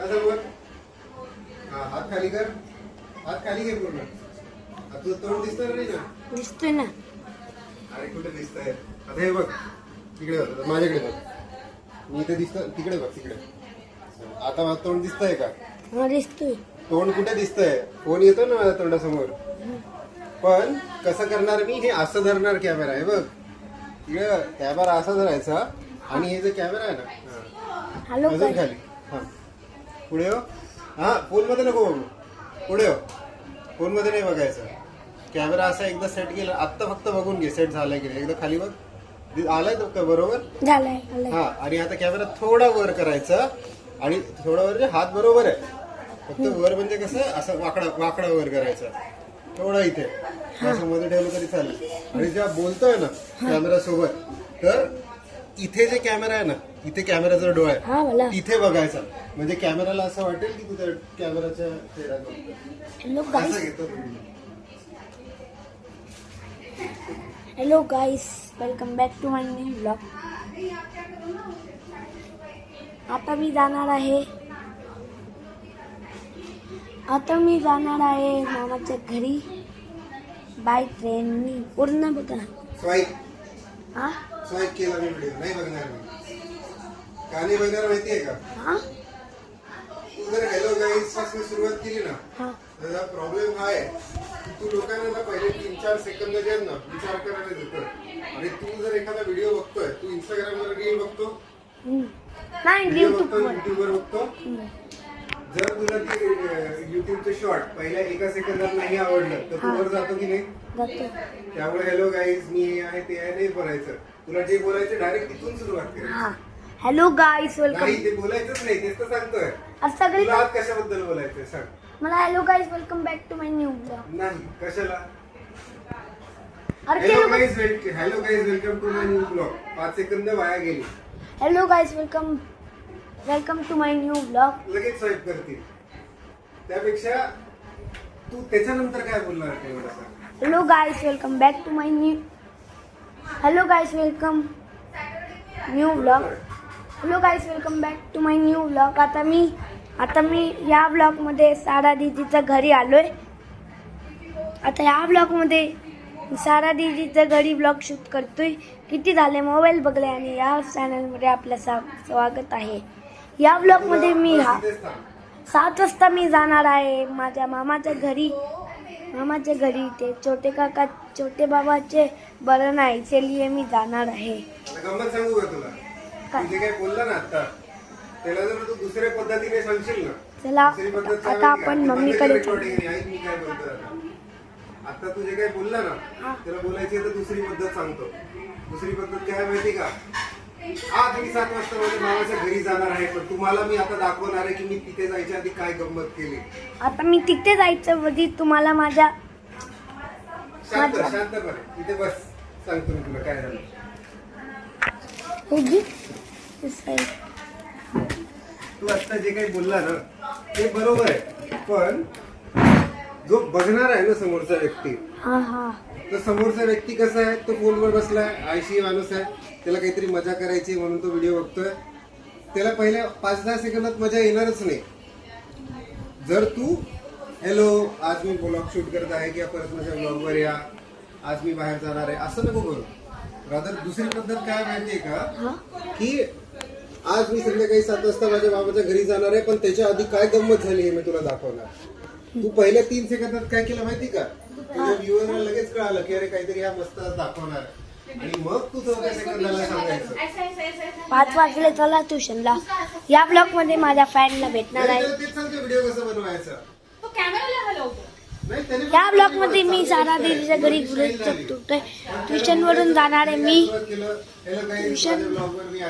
असं बोल. हा, हात खाली कर. हात खाली घे पूर्ण. तुझं तोंड दिसतं नाही ना? दिसतोय ना. अरे कुठे दिसतंय? आता हे बघ तिकडे बघ, माझ्याकडे बघ. मी इथे दिसतं, तिकडे बघ तिकडे. आता माझं तोंड दिसतंय का? हा दिसतोय. तोंड कुठे दिसतंय? फोन येतो ना माझ्या तोंडासमोर. पण कसं करणार मी? हे असं धरणार कॅमेरा आहे बघ. इकडे कॅमेरा असा धरायचा आणि हे जे कॅमेरा आहे ना, हॅलो अजून खाली. हा पुढे हो. हा फोन मध्ये नको बघू. पुढे हो. फोन मध्ये नाही बघायचं. कॅमेरा असा एकदा सेट केला. आत्ता फक्त बघून घे सेट झालाय की नाही. एकदा खाली बघ. आलाय तो का बरोबर? झालंय. हा आणि आता कॅमेरा थोडा वर करायचा आणि थोडा वर हात बरोबर आहे. फक्त वर म्हणजे कसं असं वाकडा वर करायचा. थोडा इथे असं मध्ये ठेवलं तरी चालेल. आणि जेव्हा बोलतोय ना कॅमेरा सोबत, तर इथे जे कॅमेरा आहे ना, इथे कॅमेराचा डोळा हा मला. आहे, तिथे बघायचा. म्हणजे कॅमेराला असं वाटेल की तुझ्या कॅमेराच्या चेहऱ्यात बघतोय. हॅलो असं गाईस. घेतो तुम्ही. Hello guys, welcome back to my new blog. आता मी जाणार आहे मामाच्या घरी बाय ट्रेननी. पूर्ण बघा. स्वाईप हा स्वाईप केला मी व्हिडिओ नाही बघणार मी. का नाही बघणार माहितीये का? हा तू जर हॅलो गाईस पासून सुरुवात केली ना, हा त्याचा प्रॉब्लेम हा आहे की तू लोकांना ना पहिले 3-4 सेकंद जे ना विचार करायला देतो. आणि तू जर एखादा व्हिडिओ बघतोय, तू इंस्टाग्रामवर रील बघतो, नाही व्हिडिओ युट्यूब बघतो, वर. युट्यूबवर बघतो. जर तुला ते युट्यूबचे शॉर्ट पहिल्या 1 सेकंदात नाही आवडलं तर तू वर जातो की नाही? जातो. त्यामुळे हॅलो गाईज मी हे आहे ते आहे नाही बोलायचं. तुला जे बोलायचं डायरेक्ट तिथून सुरुवात करायची. हा हॅलो गाईस, वेलकम. नाही ते बोलायचंच नाही, तेच तर सांगतोय. सगळे तुला आज कशाबद्दल बोलायचंय सांग. मला hello guys, welcome back to my new blog. नाही कशाला? अरे ते हॅलो लोक. Guys welcome to my new blog. 5 सेकंद वाया गेली. Hello guys, welcome to my new blog. लगेच स्वाईप करतील. त्यापेक्षा तू त्याच्यानंतर काय बोलणार आहे एवढं सांग. Hello guys, welcome back to my new. Hello guys, welcome new blog. Hello guys, welcome back to my new blog. आता मी या ब्लॉगमध्ये सारा दीदीच्या घरी आलोय. आता या ब्लॉगमध्ये सारा दीदीच्या घरी ब्लॉग शूट करतोय. किती झाले मोबाईल बघले आणि या चॅनलमध्ये आपलं स्वागत आहे. या ब्लॉगमध्ये मी 7 वाजता मी जाणार आहे माझ्या मामाच्या घरी. ते छोटे बाबाचे बरं नाही, इसलिए मी जाणार आहे. गंमत सांगू का तुला? तू जे काही बोलला ना आता, त्याला जर तू दुसऱ्या पद्धतीने सांगशील ना. चला दुसरी पद्धत काय आता माहिती का? आपण बंद कर मम्मीकडे recording आणि ऐक मी काय बोलतोय आता. आता तू जे काही बोलला ना, त्याला बोलायची तर दुसरी पद्धत सांगतो. दुसरी पद्धत काय माहिती का? आज मी 7 वाजता माझ्या मामाच्या घरी जाणार आहे, पण तुम्हाला मी आता दाखवणार आहे की मी तिथे जायच्या आधी काय गंमत केली. आता मी तिथे जायचं वधी तुम्हाला माझ्या शांतपणे तिथे बस. सांगतो मी तुला काय झालं. तू आता जे काही बोलला ना ते बरोबर आहे, पण जो बघणार आहे ना समोरचा व्यक्ती, तर समोरचा व्यक्ती कसा आहे, तो फोनवर बसलाय, आळशी माणूस आहे, त्याला काहीतरी मजा करायची म्हणून तो व्हिडिओ बघतोय. त्याला पहिल्या 5-10 सेकंदात मजा येणारच नाही. जर तू हॅलो आज मी ब्लॉग शूट करत आहे किंवा परत माझ्या ब्लॉगवर या, आज मी बाहेर जाणार आहे, असं नको करू. रादर दुसरी पद्धत काय माहितीये का, की आज मी संध्याकाळी 7 वाजता माझ्या बाबाच्या घरी जाणार आहे, पण त्याच्या आधी काय गंमत झाली हे मी तुला दाखवणार. तू पहिल्या 3 सेकंदात काय केलं माहिती का? तुझ्या व्ह्युअरला लगेच कळालं की अरे काहीतरी हा मस्त दाखवणार, आणि मग तू 4 सेकंदाला सांगायचं 5 वाजले चला ट्युशनला. या ब्लॉग मध्ये माझ्या फॅनला भेटणार आहे. तेच सांगतो व्हिडिओ कसं बनवायचा. या ब्लॉग मध्ये मी सारा दीदीच्या घरी ट्युशन वरून जाणार आहे. मी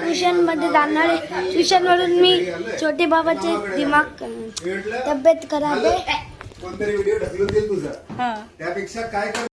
ट्युशन मध्ये जाणार आहे. ट्युशन वरून मी छोटे बाबाचे तब्येत खराब आहे. कोणतरी व्हिडिओ ढकलून देईल तुझा. त्यापेक्षा काय कर